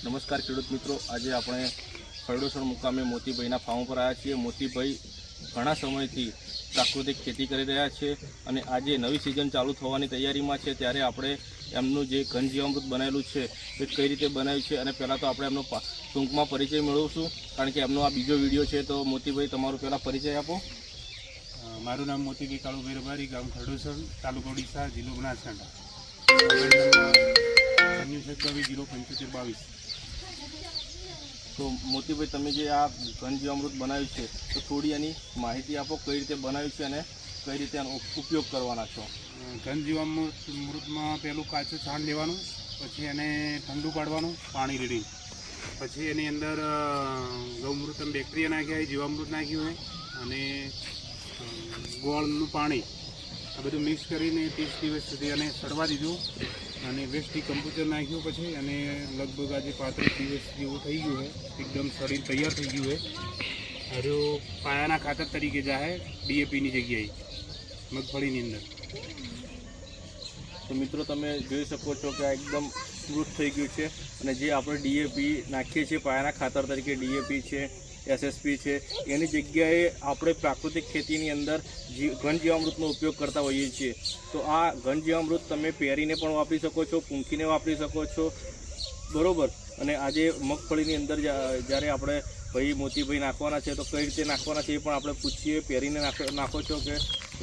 નમસ્કાર ખેડૂત મિત્રો, આજે આપણે ખરડોસણ મુકામે મોતીભાઈના ફાર્મ પર આવ્યા છીએ। મોતીભાઈ ઘણા સમયથી પ્રાકૃતિક ખેતી કરી રહ્યા છે અને આજે નવી સિઝન ચાલુ થવાની તૈયારીમાં છે, ત્યારે આપણે એમનું જે ઘન જીવામૃત બનાવેલું છે એ કઈ રીતે બનાવ્યું છે અને પહેલાં તો આપણે એમનો ટૂંકમાં પરિચય મેળવશું, કારણ કે એમનો આ બીજો વિડીયો છે। તો મોતીભાઈ, તમારો પહેલાં પરિચય આપો। મારું નામ મોતીભાઈ કાળુભાઈ રબારી, ગામ ખરડોસણ, તાલુકો ડીસા, જિલ્લો બનાસકાંઠા। 07522। તો મોતીભાઈ, તમે જે આ ઘન જીવામૃત બનાવ્યું છે તો થોડી એની માહિતી આપો, કઈ રીતે બનાવ્યું છે અને કઈ રીતે એનો ઉપયોગ કરવાના છો। ઘન જીવામૃતમાં પહેલું કાચું છાણ લેવાનું, પછી એને ઠંડુ પાડવાનું પાણી રેડી, પછી એની અંદર ગૌમૃત બેક્ટેરિયા નાખ્યા હોય, જીવામૃત નાખ્યું હોય અને ગોળનું પાણી, આ બધું મિક્સ કરીને 30 દિવસ સુધી એને સડવા દીધું અને વેસ્ટી કમ્પ્યુટર નાખ્યું પછી, અને લગભગ આજે 35 દિવસ જેવું થઈ ગયું છે, એકદમ શરીર તૈયાર થઈ ગયું છે। હજુ પાયાના ખાતર તરીકે જાય ડીએપીની જગ્યાએ મગફળીની અંદર। તો મિત્રો, તમે જોઈ શકો છો કે આ એકદમ સ્મૂથ થઈ ગયું છે અને જે આપણે ડીએપી નાખીએ છીએ પાયાના ખાતર તરીકે, ડીએપી છે, એસએસપી છે, એની જગ્યાએ આપણે પ્રાકૃતિક ખેતીની અંદર ઘન જીવામૃતનો ઉપયોગ કરતા હોઈએ છીએ। તો આ ઘન જીવામૃત તમે પહેરીને પણ વાપરી શકો છો, પૂંખીને વાપરી શકો છો, બરાબર। અને આજે મગફળીની અંદર જ્યારે આપણે ભાઈ મોતીભાઈ નાખવાના છે તો કઈ રીતે નાખવાના છે એ પણ આપણે પૂછીએ। પહેરીને નાખો છો કે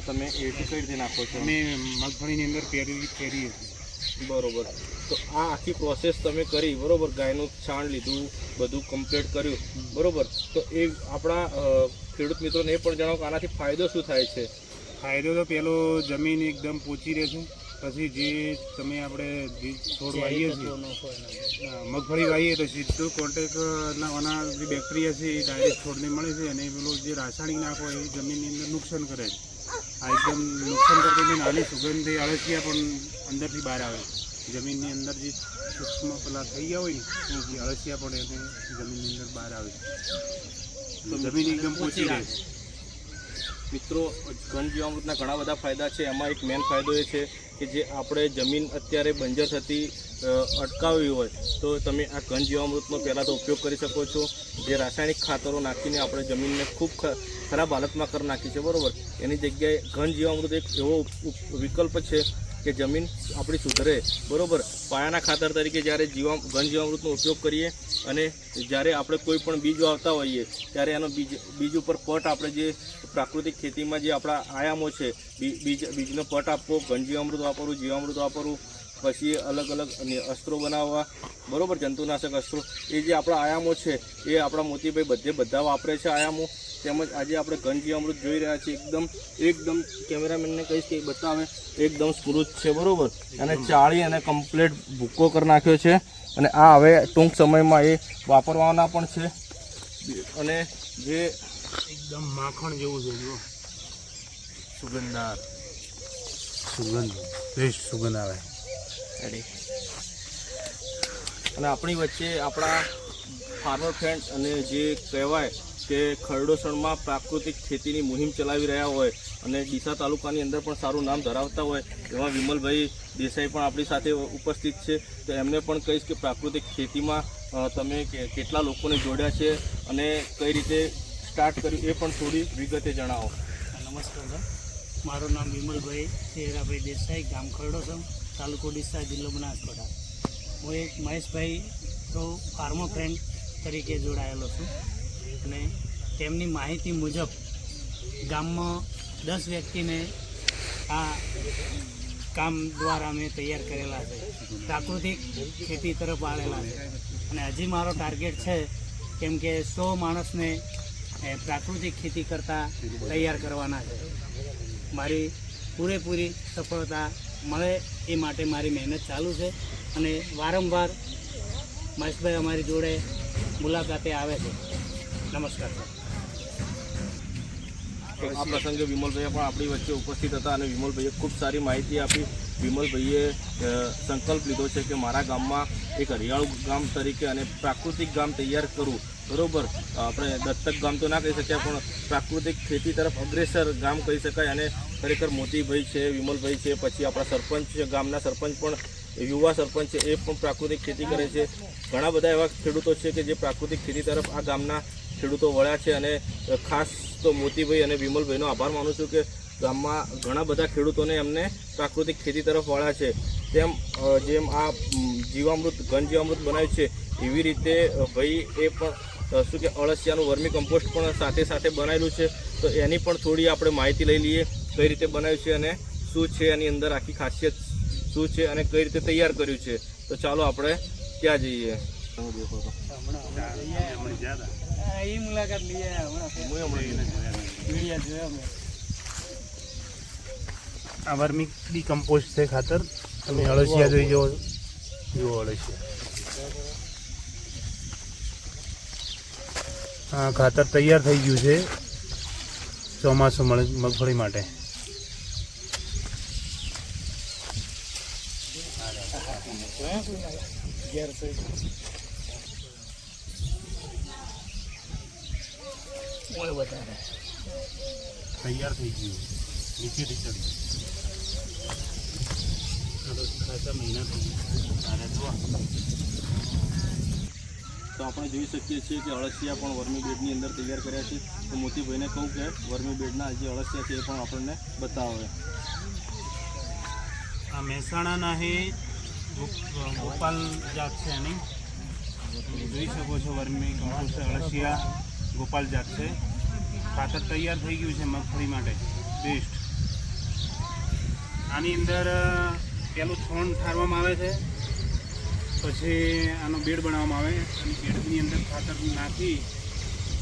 તમે એ રીતે કઈ રીતે નાખો છો? અમે મગફળીની અંદર પહેરીએ, બરાબર। તો આ આખી પ્રોસેસ તમે કરી, બરાબર, ગાયનું છાણ લીધું, બધું કમ્પ્લીટ કર્યું, બરાબર। તો એ આપણા ખેડૂત મિત્રોને એ પણ જણાવો કે આનાથી ફાયદો શું થાય છે? ફાયદો તો પેલો જમીન એકદમ પોચી રહે છે, પછી જે તમે આપણે જે છોડ વાવીએ છીએ, મગફળી વાવીએ તો સીધું કોન્ટેક્ટના જે બેક્ટેરિયા છે એ ડાયરેક્ટ છોડને મળે છે, અને પેલો જે રાસાયણિક નાખો એ જમીનની અંદર નુકસાન કરે છે। આ એકદમ નુકસાન કરતી નાની સુગંધી અળસિયા પણ અંદરથી બહાર આવે, જમીનની અંદર જે સૂક્ષ્મ પેલા થઈ ગયા હોય ને એ અળસિયા પણ એને જમીનની અંદર બહાર આવે, તો જમીન એકદમ પોચી રહે છે। મિત્રો, ઘન જીવામૃતના ઘણા બધા ફાયદા છે, એમાં એક મેઇન ફાયદો એ છે કે જે આપણે જમીન અત્યારે બંજર થતી અટકાવવી હોય તો તમે આ ઘન જીવામૃતનો પહેલાં તો ઉપયોગ કરી શકો છો। જે રાસાયણિક ખાતરો નાખીને આપણે જમીનને ખૂબ ખરાબ હાલતમાં કરી નાખી છે, બરાબર, એની જગ્યાએ ઘન જીવામૃત એક એવો વિકલ્પ છે કે જમીન આપણી સુધરે, બરાબર। પાયાના ખાતર તરીકે જ્યારે ઘન જીવામૃતનો ઉપયોગ કરીએ અને જ્યારે આપણે કોઈ પણ બીજ વાવતા હોઈએ ત્યારે એનો બીજ ઉપર પટ, આપણે જે પ્રાકૃતિક ખેતીમાં જે આપણા આયામો છે, બીજનો પટ આપવો, ઘન જીવામૃત વાપરવું, જીવામૃત વાપરવું, પછી અલગ અલગ અસ્ત્રો બનાવવા, બરાબર, જંતુનાશક અસ્ત્રો, એ જે આપણા આયામો છે એ આપણા મોતીભાઈ બધા વાપરે છે આયામો। તેમજ આજે આપણે ઘન જીવામૃત જોઈ રહ્યા છીએ, એકદમ કેમેરામેનને કહીશ કે બતાવે, એકદમ સ્મૃત છે, બરાબર, અને ચાળી અને કમ્પ્લીટ ભૂકો કરી નાખ્યો છે, અને આ હવે ટૂંક સમયમાં એ વાપરવાના પણ છે, અને જે એકદમ માખણ જેવું છે, જો સુગંધદાર બેસ્ટ સુગંધ આવે। અને આપણી વચ્ચે આપણા ફાર્મર ફ્રેન્ડ અને જે કહેવાય કે ખરડોસણમાં પ્રાકૃતિક ખેતીની મુહિમ ચલાવી રહ્યા હોય અને ડીસા તાલુકાની અંદર પણ સારું નામ ધરાવતા હોય એવા વિમલભાઈ દેસાઈ પણ આપણી સાથે ઉપસ્થિત છે। તો એમને પણ કહીશ કે પ્રાકૃતિક ખેતીમાં તમે કેટલા લોકોને જોડ્યા છે અને કઈ રીતે સ્ટાર્ટ કર્યું એ પણ થોડી વિગતે જણાવો। નમસ્કાર, મારું નામ વિમલભાઈ ચેહરાભાઈ દેસાઈ, ગામ ખરડોસણ, તાલુકો ડીસા, જિલ્લો બનાસકાંઠા। હું એક મહેશભાઈ થ્રુ ફાર્મર ફ્રેન્ડ તરીકે જોડાયેલો છું, અને તેમની માહિતી મુજબ ગામમાં 10 વ્યક્તિને આ કામ દ્વારા અમે તૈયાર કરેલા છે, પ્રાકૃતિક ખેતી તરફ આવેલા છે, અને હજી મારો ટાર્ગેટ છે કેમ કે 100 માણસને પ્રાકૃતિક ખેતી કરતાં તૈયાર કરવાના છે। મારી પૂરેપૂરી સફળતા મળે એ માટે મારી મહેનત ચાલુ છે, અને વારંવાર મહેશભાઈ અમારી જોડે મુલાકાતે આવે છે। નમસ્કાર સર। આ પ્રસંગે વિમલભાઈ પણ આપણી વચ્ચે ઉપસ્થિત હતા અને વિમલભાઈએ ખૂબ સારી માહિતી આપી। વિમલભાઈએ સંકલ્પ લીધો છે કે મારા ગામમાં એક હરિયાળું ગામ તરીકે અને પ્રાકૃતિક ગામ તૈયાર કરવું, બરાબર। આપણે દત્તક ગામ તો ના કહી શક્યા, પણ પ્રાકૃતિક ખેતી તરફ અગ્રેસર ગામ કહી શકાય। અને ખરેખર મોતીભાઈ છે, વિમલભાઈ છે, પછી આપણા સરપંચ છે, ગામના સરપંચ પણ યુવા સરપંચ છે એ પણ પ્રાકૃતિક ખેતી કરે છે. ઘણા બધા એવા ખેડૂતો છે કે જે પ્રાકૃતિક ખેતી તરફ આ ગામના ખેડૂતો વળ્યા છે. અને ખાસ તો મોતીભાઈ અને વિમલભાઈનો આભાર માનું છું કે ગામમાં ઘણા બધા ખેડૂતોને એમને પ્રાકૃતિક ખેતી તરફ વળ્યા છે. જેમ આ જીવામૃત ઘન જીવામૃત બનાવ્યું છે એવી રીતે ભાઈ એ પણ શું કે અળસિયાનું વર્મી કમ્પોસ્ટ પણ સાથે સાથે બનાવેલું છે. તો એની પણ થોડી આપણે માહિતી લઈ લઈએ, કઈ રીતે બનાવ્યું છે અને શું છે એની અંદર આખી ખાસિયત શું છે અને કઈ રીતે તૈયાર કર્યું છે. તો ચાલો આપણે ત્યાં જઈએ. મુલાકાત લઈએ આ વર્મી કમ્પોસ્ટ છે ખાતર. તમે અળસિયા જોઈ જુઓ અળસિયા. હા, ખાતર તૈયાર થઈ ગયું છે ચોમાસું મગફળી માટે. તૈયાર થઈ ગયું, નીચેથી ચડી ખાસા મહિના થઈ ગયા. તો આપણે જોઈ શકીએ છીએ કે અળસિયા પણ વર્મી બેડની અંદર તૈયાર કર્યા છે. તો મોતીભાઈને કહું કે વર્મી બેડના જે અળસિયા છે એ પણ આપણને બતાવે. આ મહેસાણાના હે ગોપાલ જાત છે એની. જોઈ શકો છો વર્મી કમ્પોસ્ટ અળસિયા ગોપાલ જાત છે. ખાતર તૈયાર થઈ ગયું છે મગફળી માટે બેસ્ટ. આની અંદર પેલું છોણ ઠારવામાં આવે છે, પછી આનો બેડ બનાવવામાં આવે અને બેડની અંદર ખાતર નાખી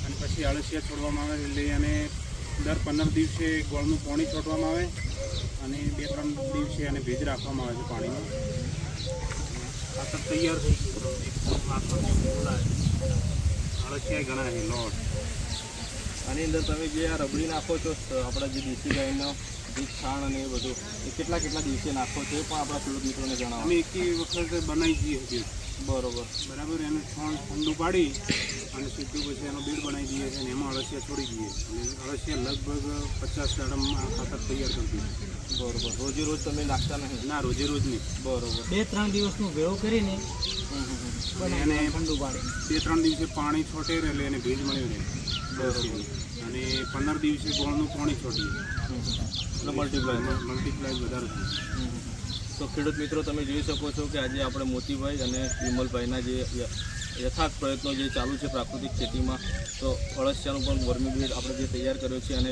અને પછી અળસિયા છોડવામાં આવે. એટલે અને દર 15 દિવસે ગોળનું પાણી છોડવામાં આવે અને 2-3 દિવસે અને ભેજ રાખવામાં આવે છે પાણીનો. ખાતર તૈયાર થઈ ગયું. અળસિયા ઘણા છે લોટ. આની અંદર તમે જે આ રબડી નાખો છો આપણા જે દેશી ગાયનો જે છાણ અને એ બધું એ કેટલા દિવસે નાખો છો એ પણ આપણા ખેડૂત મિત્રોને જણાવો. અમે એક વખત બનાવી દઈએ છીએ. બરોબર. એનું છોણ ઠંડુ પાડી અને સીધું પછી એનો બેડ બનાવી દઈએ છીએ અને એમાં અળસિયા છોડી દઈએ. અને અળસિયા લગભગ 50 દાડામાં આ ખાતર તૈયાર કરી દઈએ. બરોબર. રોજે રોજ તમે નાખતા નહીં? ના, રોજે રોજ નહીં. બરોબર. 2-3 દિવસનું ભેળો કરીને એને ઠંડુ પાડી 2-3 દિવસે પાણી છોટે એટલે એને ભેજ મળ્યો રહે. બરોબર. અને 15 દિવસે ગોળનું પાણી છોડીએ એટલે મલ્ટીપ્લાય વધારે થાય. તો ખેડૂત મિત્રો તમે જોઈ શકો છો કે આજે આપણે મોતીભાઈ અને વિમલભાઈના જે યથાર્થ પ્રયત્નો જે ચાલુ છે પ્રાકૃતિક ખેતીમાં, તો અળસિયાનું પણ વર્મી બેડ આપણે જે તૈયાર કર્યો છે અને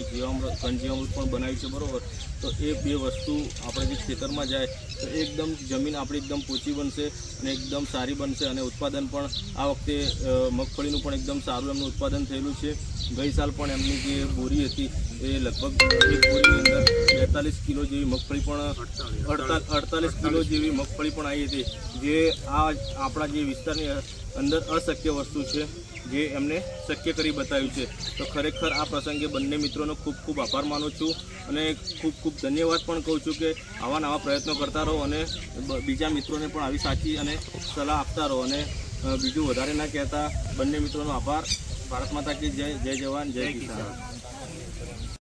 ઘન જીવામૃત પણ બનાવ્યું છે. બરાબર. તો એ બે વસ્તુ આપણે જે ખેતરમાં જાય તો એકદમ જમીન આપણી એકદમ પોચી બનશે અને એકદમ સારી બનશે. અને ઉત્પાદન પણ આ વખતે મગફળીનું પણ એકદમ સારું એમનું ઉત્પાદન થયેલું છે. ગઈ સાલ પણ એમની જે બોરી હતી એ લગભગ એક બોરીની અંદર 42 કિલો જેવી મગફળી પણ 48 કિલો જેવી મગફળી પણ આવી હતી, જે આ આપણા જે વિસ્તારની અંદર અશક્ય વસ્તુ છે જે એમને શક્ય કરી બતાવ્યું છે. તો ખરેખર આ પ્રસંગે બંને મિત્રોનો ખૂબ ખૂબ આભાર માનું છું અને ખૂબ ધન્યવાદ પણ કહું છું કે આવા નવા પ્રયત્નો કરતા રહો અને બીજા મિત્રોને પણ આવી સાચી અને સલાહ આપતા રહો. અને બીજું વધારે ના કહેતા બંને મિત્રોનો આભાર. ભારત માતા કી જય. જય જવાન, જય કિસાન.